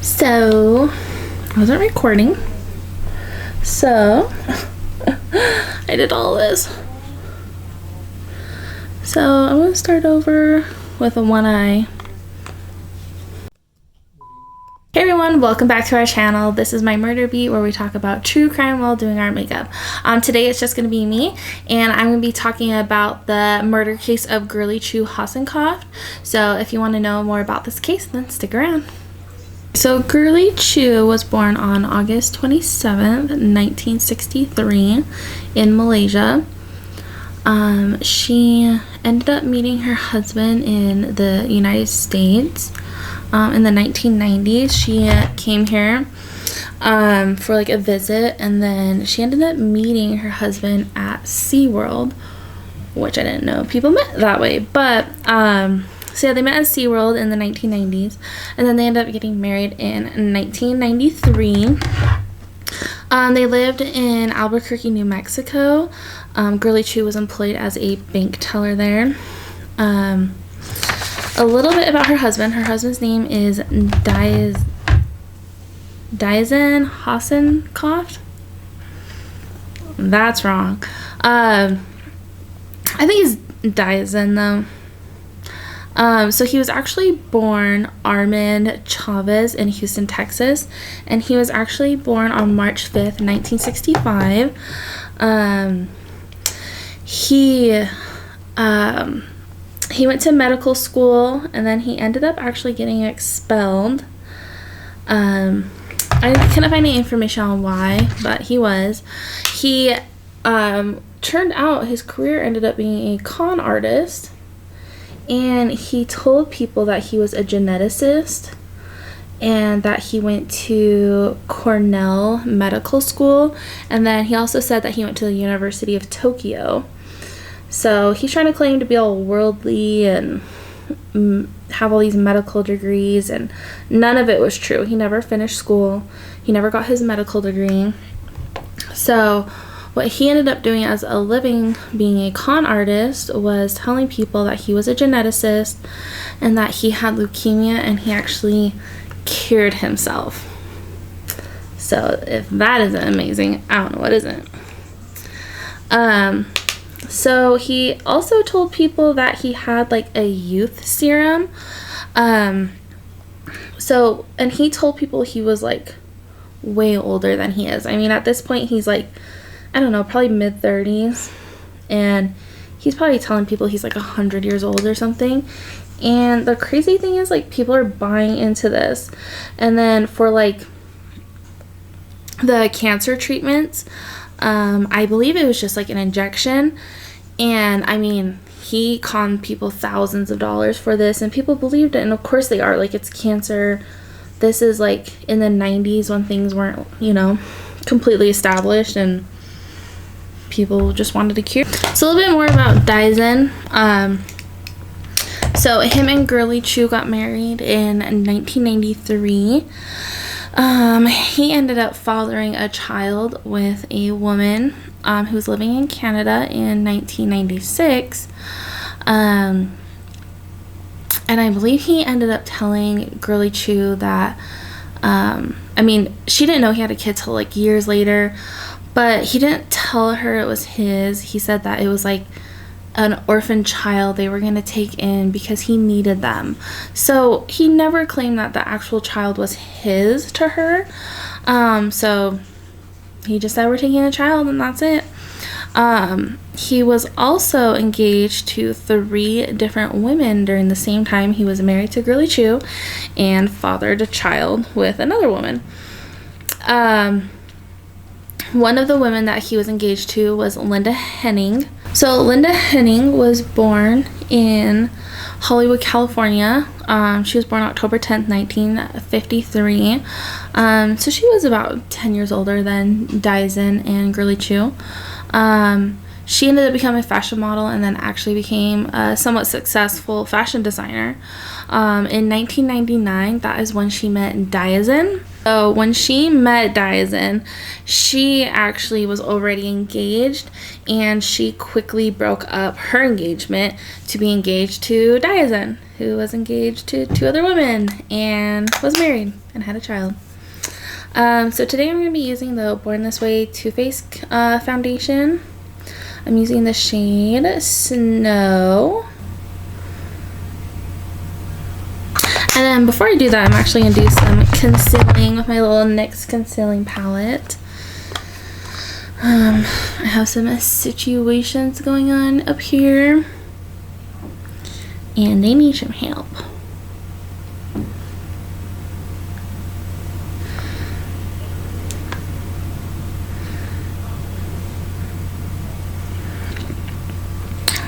So, I wasn't recording. So, I did all this. So, I'm going to start over with a one eye. Hey everyone, welcome back to our channel. This is my murder beat where we talk about true crime while doing our makeup. Today it's just going to be me, and I'm going to be talking about the murder case of Girly Hossencofft. So if you want to know more about this case, then stick around. So Girly was born on August 27th, 1963 in Malaysia. She ended up meeting her husband in the United States. In the 1990s, she came here for like a visit, and then she ended up meeting her husband at SeaWorld, which I didn't know people met that way, but so yeah, they met at SeaWorld in the 1990s, and then they ended up getting married in 1993. They lived in Albuquerque, New Mexico. Girly was employed as a bank teller there. A little bit about her husband. Her husband's name is Hossencofft. That's wrong. I think it's Diazen though. So he was actually born Armand Chavez in Houston, Texas, and he was actually born on March 5th, 1965. He went to medical school, and then he ended up actually getting expelled. I couldn't find any information on why, but he turned out his career ended up being a con artist, and he told people that he was a geneticist and that he went to Cornell Medical School, and then he also said that he went to the University of Tokyo. So he's trying to claim to be all worldly and have all these medical degrees, and none of it was true. He never finished school. He never got his medical degree. So what he ended up doing as a living, being a con artist, was telling people that he was a geneticist and that he had leukemia, and he actually cured himself. So if that isn't amazing, I don't know what isn't. So he also told people that he had like a youth serum. And he told people he was like way older than he is. I mean, at this point he's like, I don't know, probably mid-30s, and he's probably telling people he's like 100 years old or something. And the crazy thing is, like, people are buying into this. And then for like the cancer treatments, I believe it was just like an injection, and I mean, he conned people thousands of dollars for this, and people believed it, and of course they are. Like, it's cancer. This is like in the 90s when things weren't, you know, completely established, and people just wanted to cure. So a little bit more about Diazen. So him and Girly got married in 1993. He ended up fathering a child with a woman who was living in Canada in 1996. And I believe he ended up telling Girly that, I mean, she didn't know he had a kid till like years later, but he didn't tell her it was his. He said that it was like an orphan child they were going to take in because he needed them. So he never claimed that the actual child was his to her. So he just said, we're taking a child, and that's it. He was also engaged to 3 different women during the same time he was married to Girly and fathered a child with another woman. One of the women that he was engaged to was Linda Henning. So Linda Henning was born in Hollywood, California. She was born October 10th, 1953. So she was about 10 years older than Diazen and Girly She ended up becoming a fashion model, and then actually became a somewhat successful fashion designer. In 1999, that is when she met Diazen. So when she met Diazen, she actually was already engaged, and she quickly broke up her engagement to be engaged to Diazen. who was engaged to 2 other women and was married and had a child. So today I'm going to be using the Born This Way Too Faced foundation. I'm using the shade Snow. And then before I do that, I'm actually going to do some concealing with my little NYX concealing palette. I have some situations going on up here, and they need some help.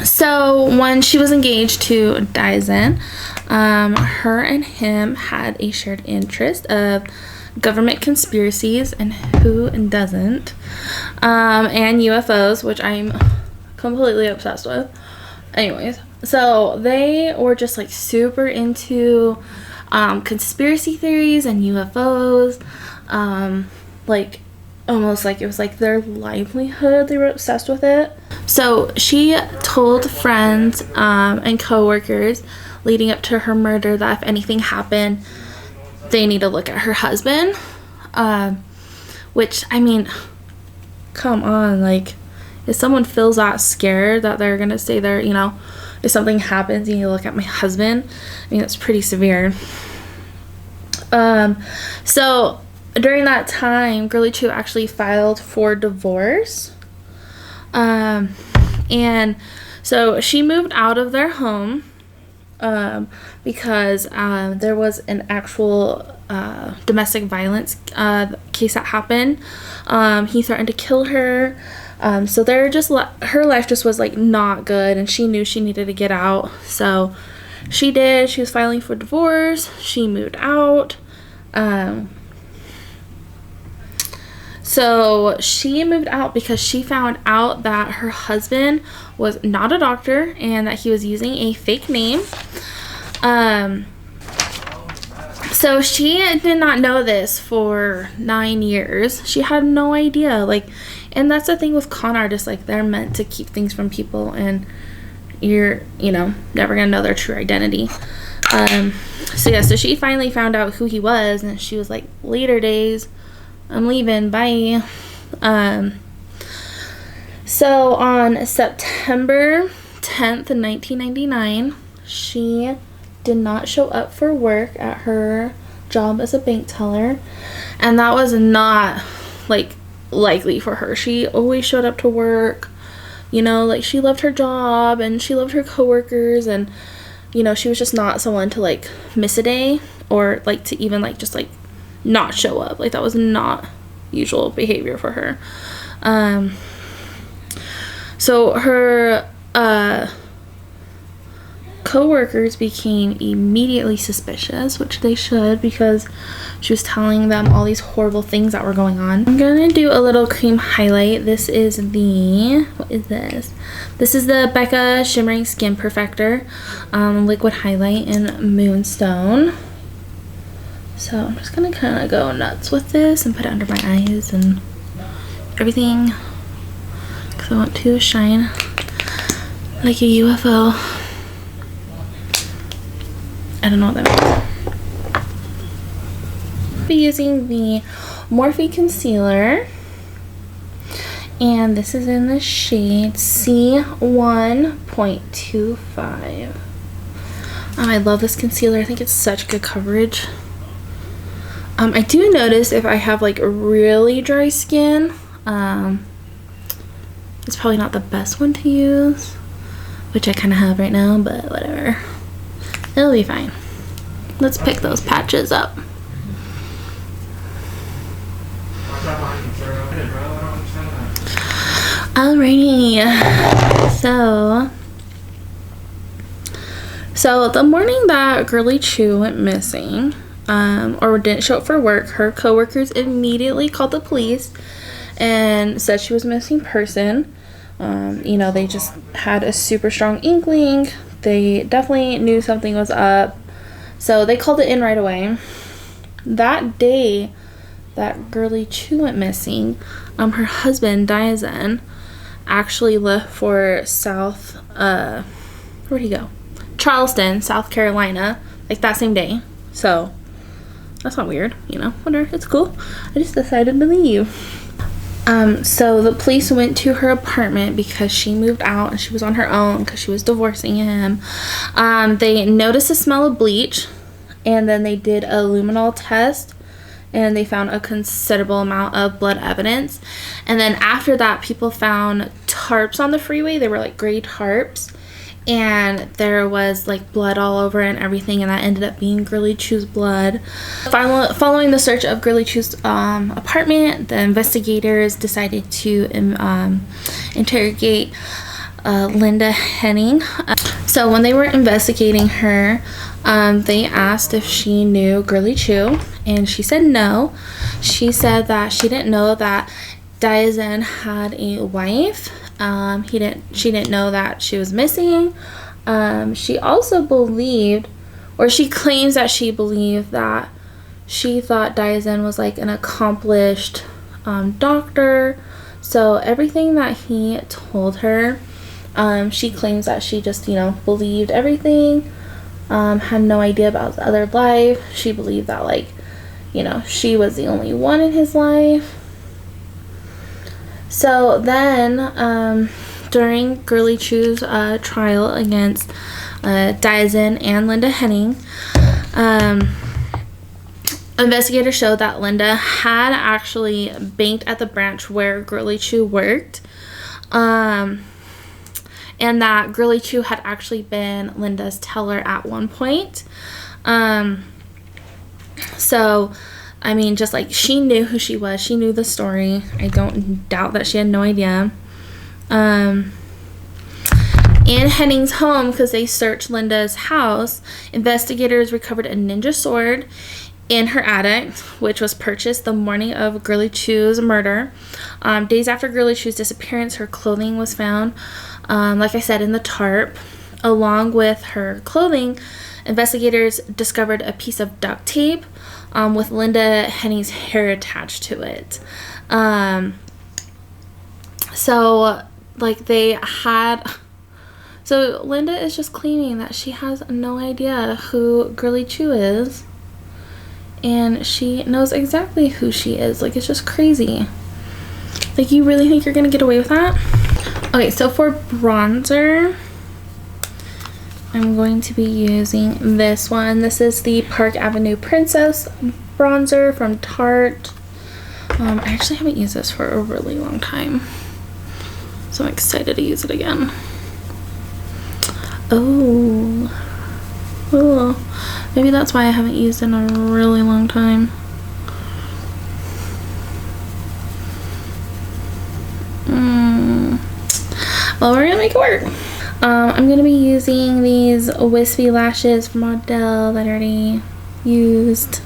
So when she was engaged to Dyson, her and him had a shared interest of government conspiracies, and who doesn't, and UFOs, which I'm completely obsessed with. Anyways, so they were just like super into conspiracy theories and UFOs, like almost like it was like their livelihood. They were obsessed with it. So she told friends and co-workers leading up to her murder that if anything happened, they need to look at her husband. Which, I mean, come on, like, if someone feels that scared that they're gonna stay there, you know, if something happens and you look at my husband, I mean, that's pretty severe. So during that time, Girly Chew actually filed for divorce. And so she moved out of their home because there was an actual domestic violence case that happened. He threatened to kill her. So they're just her life just was like not good, and she knew she needed to get out. So she did. She was filing for divorce. She moved out. So she moved out because she found out that her husband was not a doctor and that he was using a fake name. So she did not know this for 9 years. She had no idea. Like, and that's the thing with con artists, like they're meant to keep things from people, and you're, you know, never gonna know their true identity. So yeah, so she finally found out who he was, and she was like, later days, I'm leaving, bye. So on September 10th, 1999, she did not show up for work at her job as a bank teller, and that was not like likely for her. She always showed up to work, you know, like she loved her job and she loved her coworkers, and you know, she was just not someone to like miss a day or like to even like just like not show up. Like that was not usual behavior for her. So her co-workers became immediately suspicious, which they should, because she was telling them all these horrible things that were going on. I'm gonna do a little cream highlight. This is the, what is this? This is the Becca Shimmering Skin Perfector liquid highlight in Moonstone. So I'm just gonna kind of go nuts with this and put it under my eyes and everything, because I want to shine like a UFO. I don't know what that means. I'll be using the Morphe concealer, and this is in the shade C1.25. I love this concealer. I think it's such good coverage. I do notice if I have like really dry skin, it's probably not the best one to use, which I kind of have right now, but whatever. It'll be fine. Let's pick those patches up. Alrighty. So the morning that Girly Chew went missing, or didn't show up for work, her coworkers immediately called the police and said she was a missing person. You know, they just had a super strong inkling. They definitely knew something was up, so they called it in right away. That day that Girly Chew went missing, her husband Dyson actually left for where'd he go? Charleston, South Carolina, like that same day. So that's not weird, you know, whatever, it's cool. I just decided to leave. So the police went to her apartment because she moved out and she was on her own because she was divorcing him. They noticed a smell of bleach, and then they did a luminol test, and they found a considerable amount of blood evidence. And then after that, people found tarps on the freeway. They were like gray tarps, and there was like blood all over and everything, and that ended up being Girly Chew's blood. Following the search of Girly Chew's apartment, the investigators decided to interrogate Linda Henning. So when they were investigating her, they asked if she knew Girly Chew, and she said no. She said that she didn't know that Diazen had a wife. She didn't know that she was missing. She also believed, or she claims that she believed, that she thought Diazen was like an accomplished doctor. So everything that he told her, she claims that she just, you know, believed everything, had no idea about his other life. She believed that, like, you know, she was the only one in his life. So then, during Girly Chew's trial against Diazen and Linda Henning, investigators showed that Linda had actually banked at the branch where Girly Chew worked, and that Girly Chew had actually been Linda's teller at one point. So I mean, just like, she knew who she was. She knew the story. I don't doubt that she had no idea. In Henning's home, because they searched Linda's house, investigators recovered a ninja sword in her attic, which was purchased the morning of Girly Chew's murder. Days after Girly Chew's disappearance, her clothing was found, like I said, in the tarp. Along with her clothing, investigators discovered a piece of duct tape with Linda Henning's hair attached to it. So Linda is just claiming that she has no idea who Girly Chew is, and she knows exactly who she is. Like, it's just crazy. Like, you really think you're gonna get away with that? Okay, so for bronzer, I'm going to be using this one. This is the Park Avenue Princess bronzer from Tarte. I actually haven't used this for a really long time, so I'm excited to use it again. Oh, maybe that's why I haven't used it in a really long time. Well, we're gonna make it work. I'm gonna be using these wispy lashes from Marital that I already used.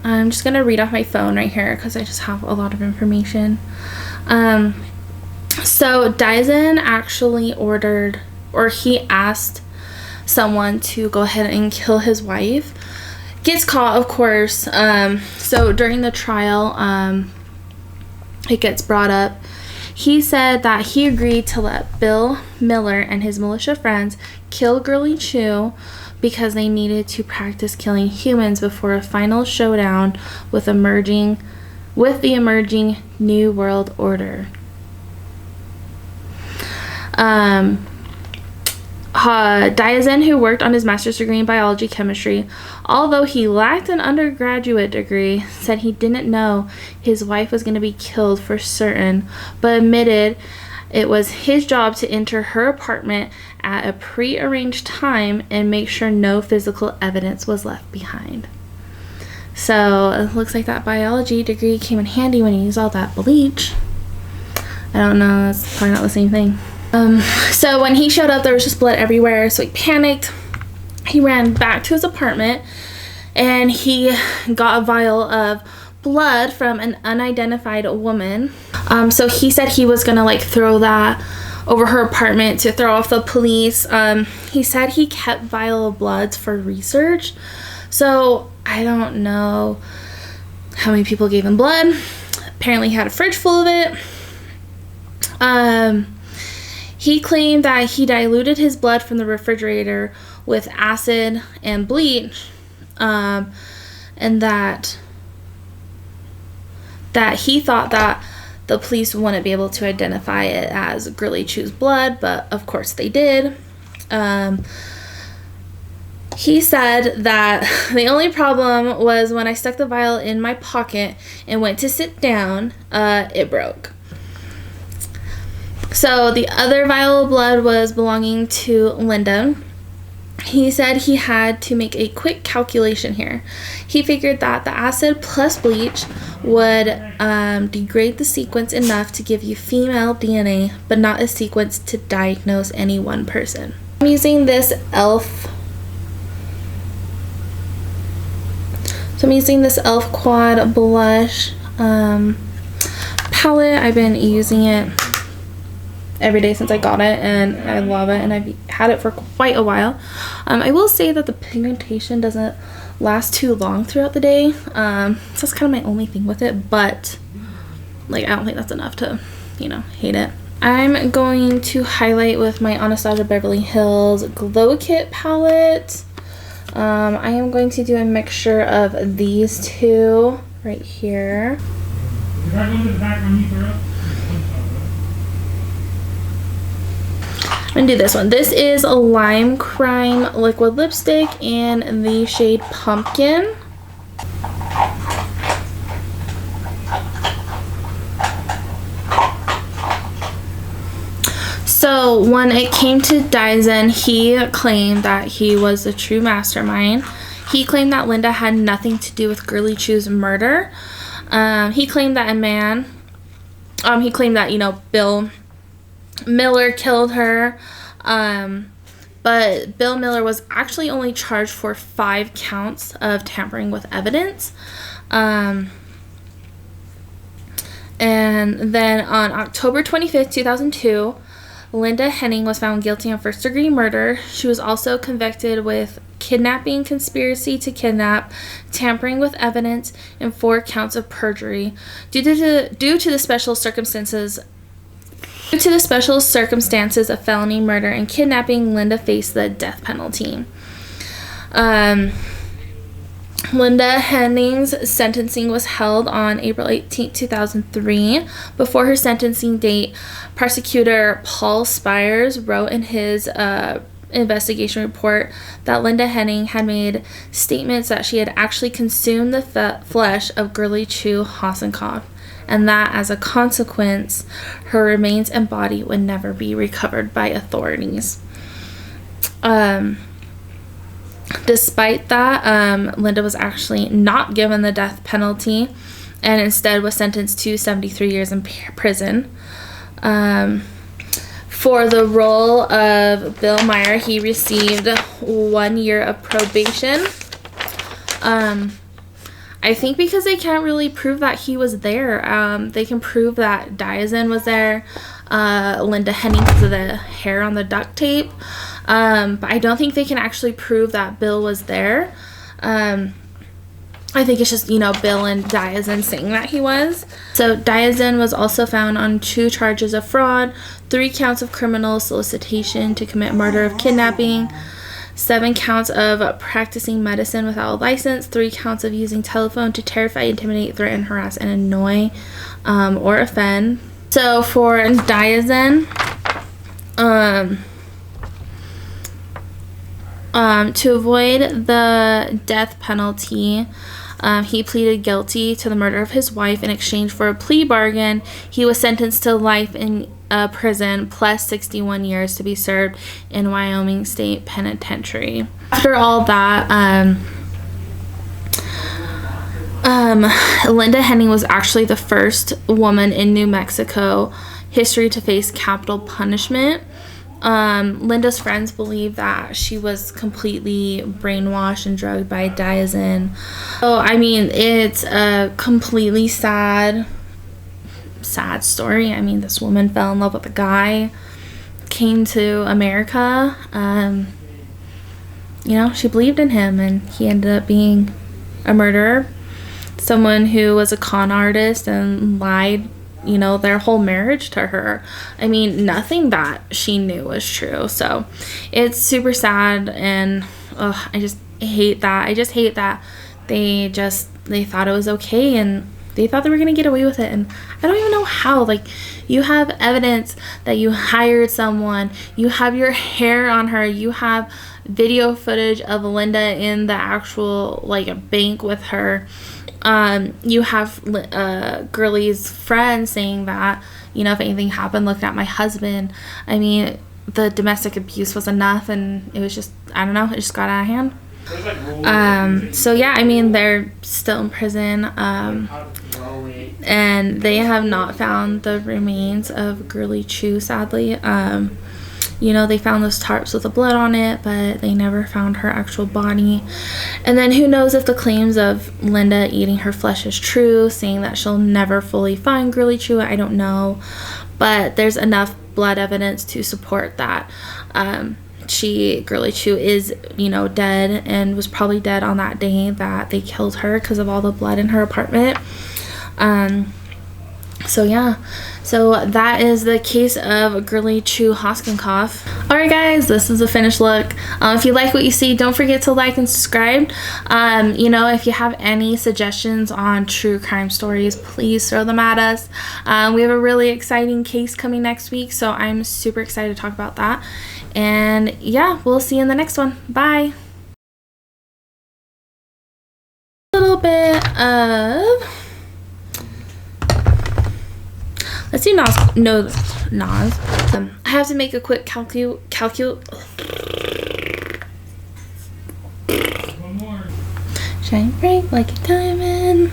I'm just gonna read off my phone right here because I just have a lot of information. So Diazen actually ordered, or he asked someone to go ahead and kill his wife. Gets caught, of course. So during the trial, it gets brought up. He said that he agreed to let Bill Miller and his militia friends kill Girly Chew because they needed to practice killing humans before a final showdown with the emerging New World Order. Diazen, who worked on his master's degree in biology chemistry, although he lacked an undergraduate degree, said he didn't know his wife was going to be killed for certain, but admitted it was his job to enter her apartment at a pre-arranged time and make sure no physical evidence was left behind. So it looks like that biology degree came in handy when he used all that bleach. I don't know, that's probably not the same thing. So when he showed up, there was just blood everywhere, so he panicked. He ran back to his apartment and he got a vial of blood from an unidentified woman. So he said he was gonna like throw that over her apartment to throw off the police. He said he kept vial of bloods for research. So I don't know how many people gave him blood. Apparently he had a fridge full of it. He claimed that he diluted his blood from the refrigerator with acid and bleach, and that he thought that the police wouldn't be able to identify it as Girly Chew's blood, but of course they did. He said that the only problem was when I stuck the vial in my pocket and went to sit down, it broke. So the other vial of blood was belonging to Linda. He said he had to make a quick calculation here. He figured that the acid plus bleach would degrade the sequence enough to give you female DNA, but not a sequence to diagnose any one person. I'm using this e.l.f. So I'm using this e.l.f. Quad Blush palette. I've been using it every day since I got it, and I love it, and I've had it for quite a while. I will say that the pigmentation doesn't last too long throughout the day, so that's kind of my only thing with it, but like I don't think that's enough to, you know, hate it. I'm going to highlight with my Anastasia Beverly Hills Glow Kit palette. I am going to do a mixture of these two right here. I'm gonna do this one. This is a Lime Crime liquid lipstick in the shade Pumpkin. So when it came to Dyson, he claimed that he was the true mastermind. He claimed that Linda had nothing to do with Girly Chew's murder. He claimed that he claimed that, you know, Bill Miller killed her, but Bill Miller was actually only charged for 5 counts of tampering with evidence. And then on October 25th, 2002, Linda Henning was found guilty on first-degree murder. She was also convicted with kidnapping, conspiracy to kidnap, tampering with evidence, and 4 counts of perjury. Due to the special circumstances of felony murder and kidnapping, Linda faced the death penalty. Linda Henning's sentencing was held on April 18, 2003. Before her sentencing date, prosecutor Paul Spires wrote in his investigation report that Linda Henning had made statements that she had actually consumed the flesh of Girly Chew Hossencofft, and that as a consequence, her remains and body would never be recovered by authorities. Despite that, Linda was actually not given the death penalty and instead was sentenced to 73 years in prison. For the role of Bill Meyer, he received 1 year of probation. I think because they can't really prove that he was there. They can prove that Dyson was there, Linda Henning because of the hair on the duct tape. But I don't think they can actually prove that Bill was there. I think it's just, you know, Bill and Dyson saying that he was. So Dyson was also found on 2 charges of fraud, 3 counts of criminal solicitation to commit murder of kidnapping, 7 counts of practicing medicine without a license, 3 counts of using telephone to terrify, intimidate, threaten, harass, and annoy or offend. So for Dyson, to avoid the death penalty, he pleaded guilty to the murder of his wife. In exchange for a plea bargain, he was sentenced to life in prison plus 61 years to be served in Wyoming State Penitentiary. After all that, Linda Henning was actually the first woman in New Mexico history to face capital punishment. Linda's friends believe that she was completely brainwashed and drugged by Dyson. So, I mean, it's a completely sad story. I mean, this woman fell in love with a guy, came to America, you know, she believed in him, and he ended up being a murderer, someone who was a con artist and lied, you know, their whole marriage to her. I mean, nothing that she knew was true. So it's super sad, and I just hate that. I just hate that they thought it was okay, and they thought they were gonna get away with it. And I don't even know how. Like, you have evidence that you hired someone, you have your hair on her, you have video footage of Linda in the actual like bank with her. You have Girly's friend saying that, you know, if anything happened, look at my husband. I mean, the domestic abuse was enough, and it was just, I don't know, it just got out of hand. So yeah, I mean, they're still in prison, and they have not found the remains of Girly Chew, sadly. You know, they found those tarps with the blood on it, but they never found her actual body. And then who knows if the claims of Linda eating her flesh is true, saying that she'll never fully find Girly Chew. I don't know, but there's enough blood evidence to support that. Girly Chew is, you know, dead, and was probably dead on that day that they killed her because of all the blood in her apartment. So yeah, so that is the case of Girly Chew Hossencofft. Alright guys, this is the finished look. If you like what you see, don't forget to like and subscribe. You know, if you have any suggestions on true crime stories, please throw them at us. We have a really exciting case coming next week, so I'm super excited to talk about that. And yeah, we'll see you in the next one. Bye. A little bit of... Let's do Nas. No, Nas. I have to make a quick calculate. One more. Shine bright like a diamond.